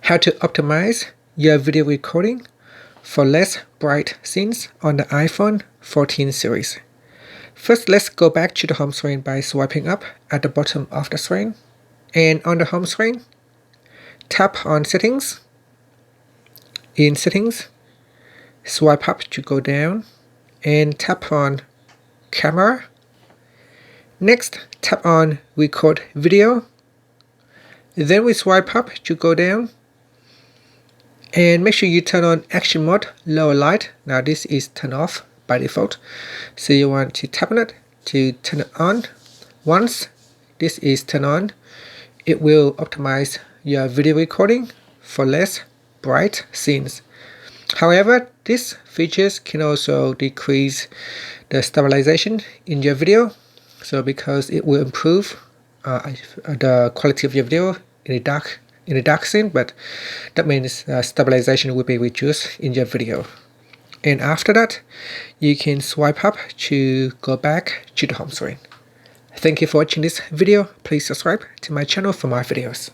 how to optimize your video recording for less bright scenes on the iPhone 14 series. First, let's go back to the home screen by swiping up at the bottom of the screen. And on the home screen, tap on Settings. In Settings, swipe up to go down and tap on Camera. Next, tap on Record Video. Then we swipe up to go down. And make sure you turn on Action Mode Lower Light. Now this is turned off by default. So you want to tap on it to turn it on. Once this is turned on, it will optimize your video recording for less bright scenes. However, these features can also decrease the stabilization in your video. So because it will improve the quality of your video in a dark scene, but that means stabilization will be reduced in your video. And after that, you can swipe up to go back to the home screen. Thank you for watching this video. Please subscribe to my channel for more videos.